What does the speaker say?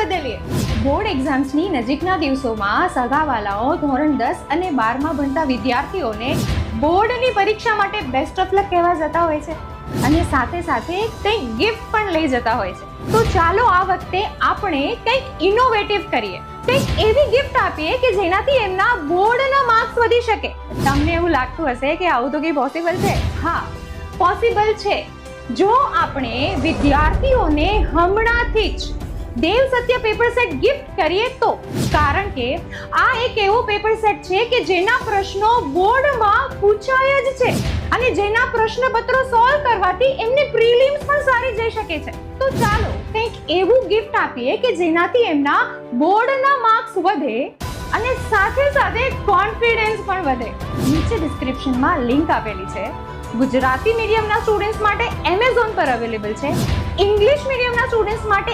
બદલીએ। બોર્ડ એક્ઝામ્સની નજીકના દિવસોમાં સગાવાલાઓ ધોરણ 10 અને 12માં ભણતા વિદ્યાર્થીઓને બોર્ડની પરીક્ષા માટે બેસ્ટ ઓફ લક કહેવા જતા હોય છે અને સાથે સાથે કંઈક ગિફ્ટ પણ લઈ જતા હોય છે। તો ચાલો આ વખતે આપણે કંઈક ઇનોવેટિવ કરીએ, કંઈક એવી ગિફ્ટ આપીએ કે જેનાથી એમના બોર્ડના માર્ક્સ વધી શકે। તમને એવું લાગતું હશે કે આવું તો કંઈ પોસિબલ છે? હા, પોસિબલ છે। જો આપણે વિદ્યાર્થીઓને હમણાંથી જ દેવ સત્ય પેપર સેટ ગિફ્ટ કરીએ તો, કારણ કે આ એક એવો પેપર સેટ છે કે જેના પ્રશ્નો બોર્ડમાં પૂછાય જ છે અને જેના પ્રશ્નપત્રો સોલ્વ કરવાથી એમની પ્રિલિમ્સ પણ સારી જઈ શકે છે। તો ચાલો કંઈક એવું ગિફ્ટ આપીએ કે જેનાથી એમના બોર્ડના માર્ક્સ વધે અને સાથે સાથે કોન્ફિડન્સ પણ વધે। નીચે ડિસ્ક્રિપ્શનમાં લિંક આપેલી છે। ગુજરાતી મીડિયમના સ્ટુડન્ટ્સ માટે Amazon પર અવેલેબલ છે, ઇંગ્લિશ મીડિયમના સ્ટુડન્ટ્સ માટે